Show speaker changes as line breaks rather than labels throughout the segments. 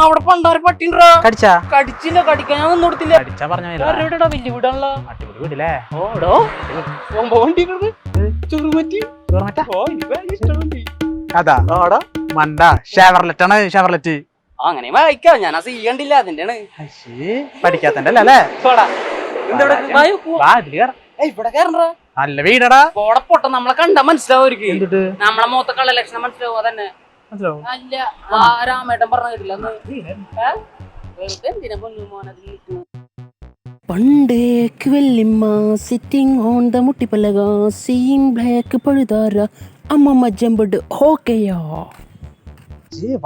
അവിടെ പണ്ടാര പട്ടിണ്ടാ
കടിച്ചാ
കടിച്ചില്ല കടിക്കാൻ ഞാൻ ഒന്നും കൊടുത്തില്ല
കടിച്ചാ പറഞ്ഞ
വീടാ വലിയ വീടാണല്ലോ
അടിപൊളി വീടില്ലേ
ഓടോ ചെറുപറ്റി
അതാ
ആടാ
മണ്ട ഷെവർലെറ്റ് ആണ് ഷെവർലെറ്റ്
അങ്ങനെ വായിക്കാം ഞാൻ ആ ചെയ്യണ്ടില്ല അതിന്റെ
പഠിക്കാത്തല്ലേ അല്ലേ
ഇവിടെ കേറണ്ടാ
നല്ല വീടടാ
ഓടെ പൊട്ട നമ്മളെ കണ്ടാ മനസ്സിലാവും
എന്തിട്ട്
നമ്മളെ മുഖത്തെ കള്ള ലക്ഷണം മനസ്സിലാവും അതന്നെ
മനസ്സിലാവും
അല്ല ആ രാമേട്ടൻ പറഞ്ഞ കേട്ടില്ല അന്ന് വെറുതെ എന്തിനാ പൊന്നു മോനതിൽ
പണ്ടേക്ക് വെല്ലിമ്മ സിറ്റിംഗ് ഓൺ ദ മുട്ടിപ്പലക സീയിങ് ബ്ലാക്ക് പഴുതാര അമ്മമ്മ ജമ്പഡ് ഓക്കെയോ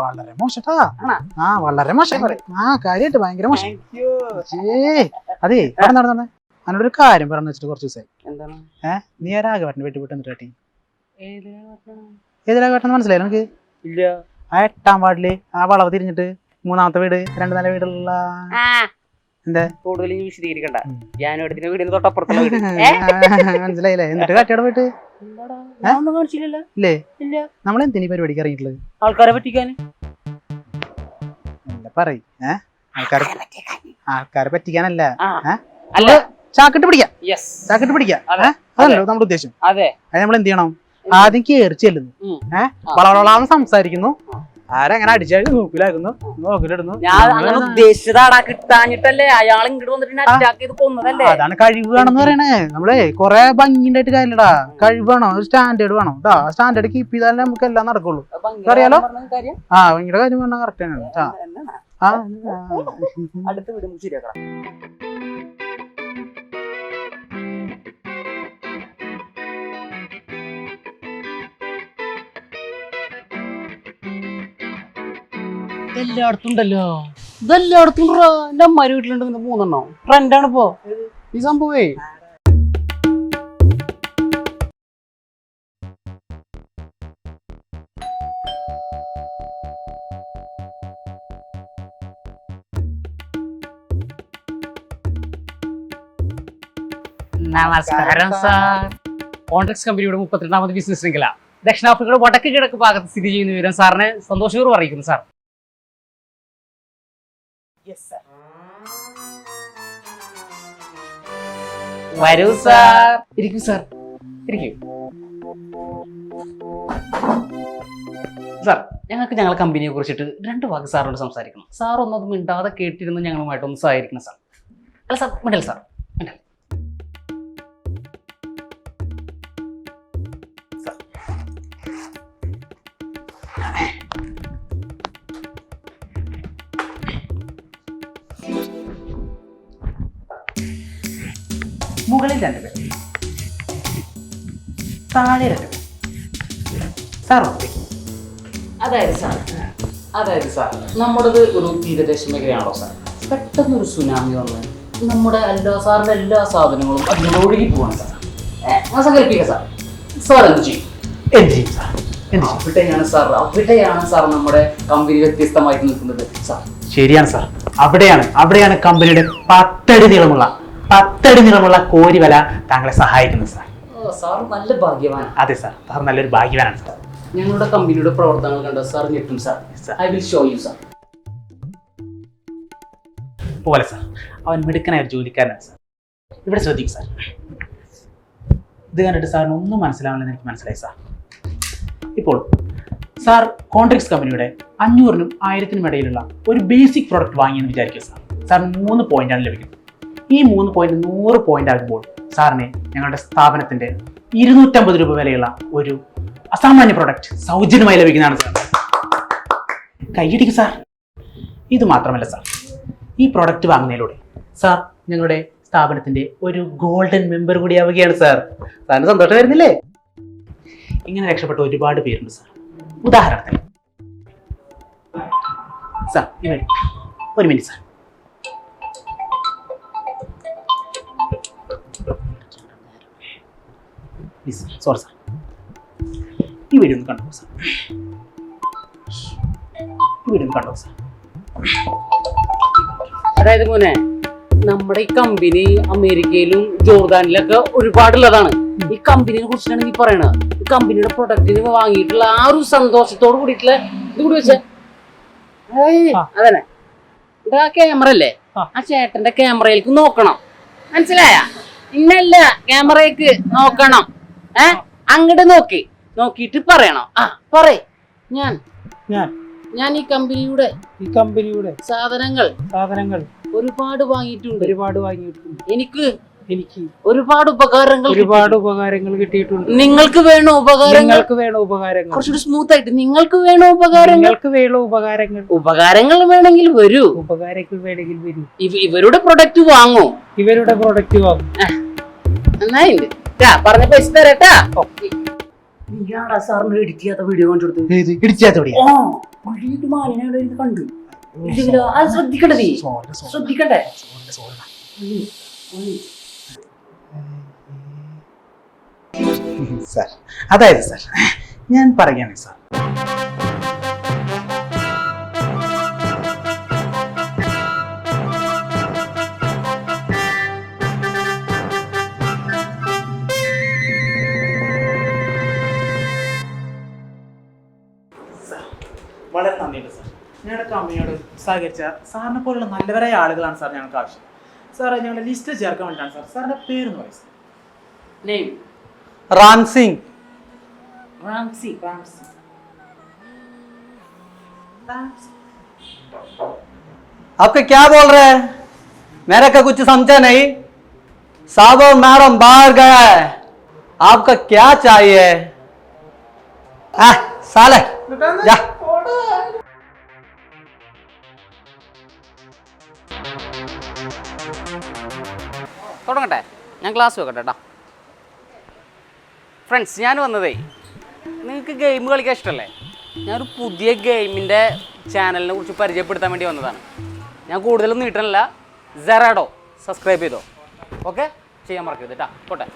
വളരെ മോശട്ടാ വളരെ മോശം കാര്യമായിട്ട് ഭയങ്കര മോശം അതെ നടന്നേ അതിനോടൊരു കാര്യം പറഞ്ഞു വെച്ചിട്ട് കുറച്ച് ദിവസമായി
എന്താണ്
നീ ആ രാഘവട്ടനെ വെട്ടി വിട്ട് എന്നിട്ട് കാട്ടി ഏത് രാഘവട്ടൻ മനസ്സിലായി എനിക്ക്
ഇല്ല
ആ 8ാം വാർഡില് ആ വളവ് തിരിഞ്ഞിട്ട് 3ാമത്തെ വീട് 2 നില വീടുള്ള എന്താ
കൂടുതൽ വിശദീകരിക്കണ്ട ഞാനും എടുത്തിന്റെ വീടിന് തൊട്ടപ്പുറത്തുള്ള വീട്
മനസ്സിലായില്ലേ എന്നിട്ട് കാട്ടിയോടെ പോയിട്ട്
കാണിച്ചില്ലല്ലോ
ഇല്ലേ
ഇല്ല
നമ്മളെന്തിനീ പരിപാടിക്ക് ഇറങ്ങിയിട്ടുള്ളത്
ആൾക്കാരെ പറ്റിക്കാൻ
അല്ല പറയ് ആൾക്കാരെ പറ്റിക്കാനല്ല
അല്ല
ചാക്കിട്ട് പിടിക്കാം
യെസ്
ചാക്കിട്ട് പിടിക്കാം അതല്ലോ നമ്മുടെ ഉദ്ദേശം
അതെ
അത് നമ്മൾ എന്ത് ചെയ്യണം ആദ്യം കേറി ചെല്ലുന്നു വളവളാന്ന് സംസാരിക്കുന്നു ആരങ്ങനെ അടിച്ചാൽ നോക്കിലാക്കുന്നു നോക്കിലിടുന്നു
ഞാൻ അങ്ങനെ ഉദ്ദേശിച്ചതാടാ കിട്ടാഞ്ഞിട്ടല്ലേ അയാൾ ഇങ്ങോട്ട് വന്നിട്ട് അറ്റാക്ക് ചെയ്ത് കൊന്നതല്ലേ
അതാണ് കഴിവ് വേണമെന്ന് പറയണേ നമ്മളെ കൊറേ ഭംഗിണ്ടായിട്ട് കാര്യമില്ലടാ കഴിവ് വേണം ഒരു സ്റ്റാൻഡേർഡ് വേണം കേട്ടോ സ്റ്റാൻഡേർഡ് കീപ്പ് ചെയ്താലേ നമുക്ക് എല്ലാം നടക്കുള്ളൂ അറിയാലോ ഭംഗിയുടെ കാര്യം പറഞ്ഞാൽ കറക്റ്റ് ആണ്
അടുത്ത വീട് ശരിയാക്കണം എല്ലായിടത്തും ഉണ്ടല്ലോ ഇതെല്ലായിടത്തും എന്റെ അമ്മ വീട്ടിലുണ്ട് 3 ട്രെൻഡാണ് ഇപ്പോ ഈ സംഭവേ നമസ്കാരം സാർ കോൺട്രാക്ട് കമ്പനിയുടെ 32ാമത് ബിസിനസ് ശൃംഖല ദക്ഷിണാഫ്രിക്കയുടെ വടക്ക് കിഴക്ക് ഭാഗത്ത് സ്ഥിതി ചെയ്യുന്ന വിവരം സാറിനെ സന്തോഷപൂർവ്വം അറിയിക്കുന്നു സാർ വരൂ സാർ ഇരിക്കൂ സാർ ഇരിക്കൂ സാർ ഞങ്ങൾക്ക് ഞങ്ങളുടെ കമ്പനിയെ കുറിച്ചിട്ട് 2 വാക്ക് സാറിനോട് സംസാരിക്കണം സാർ ഒന്നത് മിണ്ടാതെ കേട്ടിരുന്ന് ഞങ്ങളുമായിട്ടൊന്ന് സഹകരിക്കണം സാർ അല്ല സാർ മിണ്ടൽ സാർ മിണ്ടൽ മുകളിൽ 2 പേർ താഴെ 2 പേർ സാർ അതായത് സാർ നമ്മുടേത് ഒരു തീരദേശ മേഖലയാണല്ലോ സാർ പെട്ടെന്നൊരു സുനാമി വന്ന് നമ്മുടെ സാറിന്റെ എല്ലാ സാധനങ്ങളും അതിലൂടെ ഒഴുകി പോവാണ് സാർ ഞാൻ സങ്കല്പിക്കാം സാർ എന്ത് ചെയ്യും സാർ അവിടെയാണ് സാർ നമ്മുടെ കമ്പനി വ്യത്യസ്തമായിട്ട് നിൽക്കുന്നത് സാർ
ശരിയാണ് സാർ അവിടെയാണ് കമ്പനിയുടെ 10 അടി നീളമുള്ള കോരിവല താങ്കളെ സഹായിക്കുന്നത് സാർ
സാർ നല്ല ഭാഗ്യവാനാണ്
അതെ സാർ നല്ലൊരു ഭാഗ്യവാനാണ് സാർ
ഞങ്ങളുടെ കമ്പനിയുടെ പ്രവർത്തനങ്ങൾ കണ്ട സാർ ഞെട്ടും sir I will show you sir
പോലെ സാർ അവൻ മിടുക്കനായ ഒരു ജോലിക്കാരനാണ് സാർ ഇവിടെ ശ്രദ്ധിക്കും സാർ ഇത് കണ്ടിട്ട് സാറിന് ഒന്നും മനസ്സിലാവില്ലെന്ന് എനിക്ക് മനസ്സിലായി സാർ ഇപ്പോൾ സാർ കോൺട്രാക്ട് കമ്പനിയുടെ 500-നും 1000-നും ഇടയിലുള്ള ഒരു ബേസിക് പ്രോഡക്റ്റ് വാങ്ങിയെന്ന് വിചാരിക്കുക സാറിന് 3 പോയിന്റാണ് ലഭിക്കുന്നത് ഈ 3 പോയിന്റ് 100 പോയിന്റ് ആകുമ്പോൾ സാറിന് ഞങ്ങളുടെ സ്ഥാപനത്തിന്റെ 250 രൂപ വിലയുള്ള ഒരു അസാമാന്യ പ്രോഡക്റ്റ് സൗജന്യമായി ലഭിക്കുന്നതാണ് സാർ കൈയടിക്കും സാർ ഇത് മാത്രമല്ല സാർ ഈ പ്രോഡക്റ്റ് വാങ്ങുന്നതിലൂടെ സാർ ഞങ്ങളുടെ സ്ഥാപനത്തിന്റെ ഒരു ഗോൾഡൻ മെമ്പർ കൂടിയാവുകയാണ് സാറിന് സന്തോഷം വരുന്നില്ലേ ഇങ്ങനെ രക്ഷപ്പെട്ട ഒരുപാട് പേരുണ്ട് സാർ ഉദാഹരണത്തിന് സാർ ഒരു മിനിറ്റ് സാർ സോറി സാർ ഈ വീഡിയോ ഒന്ന് കണ്ടോ സാർ
അതായത് മോനെ നമ്മുടെ ഈ കമ്പനി അമേരിക്കയിലും ജോർദാനിലൊക്കെ ഒരുപാടുള്ളതാണ് ഈ കമ്പനിയെ കുറിച്ചാണ് നീ പറയണത് ഈ കമ്പനിയുടെ പ്രൊഡക്റ്റിന് വാങ്ങിയിട്ടുള്ള ആ ഒരു സന്തോഷത്തോട് കൂടിയിട്ടുള്ള ഇത് കൂടി വെച്ചേ അതന്നെ ഇതാ ക്യാമറ അല്ലേ, ആ ചേട്ടന്റെ ക്യാമറയിലേക്ക് നോക്കണം, മനസ്സിലായ? ഇന്നല്ല ക്യാമറയ്ക്ക് നോക്കണം. അങ്ങോട്ട് നോക്കിയിട്ട് പറയണം. പറയ്. ഞാൻ ഈ കമ്പനിയുടെ സാധനങ്ങൾ ഒരുപാട് വാങ്ങിയിട്ടുണ്ട്. എനിക്ക് ഒരുപാട് ഉപകാരങ്ങൾ കിട്ടിയിട്ടുണ്ട്. നിങ്ങൾക്ക് വേണോ ഉപകാരങ്ങൾ? കുറച്ചുകൂടി സ്മൂത്ത് ആയിട്ട്, നിങ്ങൾക്ക് വേണോ ഉപകാരങ്ങൾ? ഉപകാരങ്ങൾ വേണമെങ്കിൽ വരൂ. ഇവരുടെ പ്രൊഡക്റ്റ് വാങ്ങൂ. നന്നായിണ്ട്. പറഞ്ഞ പൈസ തരട്ടാ. നീയാടാ സാറിന് എഡിറ്റ് ചെയ്യാത്ത വീഡിയോ കാണിച്ചെടുത്ത് കണ്ടു. അത് ശ്രദ്ധിക്കണ്ടേ?
സാർ, അതായത് സാർ ഞാൻ പറയുകയാണ് സാർ, വളരെ നന്ദിയുണ്ട് സാർ. ഞങ്ങളുടെ കമ്പനിയോട് സഹകരിച്ച സാറിനെ പോലുള്ള നല്ലവരായ ആളുകളാണ് സാർ ഞങ്ങൾക്ക് ആവശ്യം. സാർ ഞങ്ങളുടെ ലിസ്റ്റ് ചേർക്കാൻ വേണ്ടിയിട്ടാണ് സാർ. സാറിന്റെ പേരെന്ന് പറയും സാർ.
നെയിം?
राम सिंह। आपके क्या बोल रहे हैं? मेरे का कुछ समझा नहीं। साहब और मैडम बाहर गया है, आपका क्या चाहिए? साले जा।
തുടങ്ങട്ടെ, ഞാൻ ക്ലാസ് വെക്കട്ടെ കേട്ടോ. ഫ്രണ്ട്സ്, ഞാൻ വന്നതേ നിങ്ങൾക്ക് ഗെയിം കളിക്കാൻ ഇഷ്ടമല്ലേ? ഞാനൊരു പുതിയ ഗെയിമിൻ്റെ ചാനലിനെ കുറിച്ച് പരിചയപ്പെടുത്താൻ വേണ്ടി വന്നതാണ്. ഞാൻ കൂടുതലൊന്നും നീട്ടണില്ല. സെറാഡോ സബ്സ്ക്രൈബ് ചെയ്തോ. ഓക്കെ, ചെയ്യാൻ മറക്കരുത് കേട്ടോ. പോട്ടെ.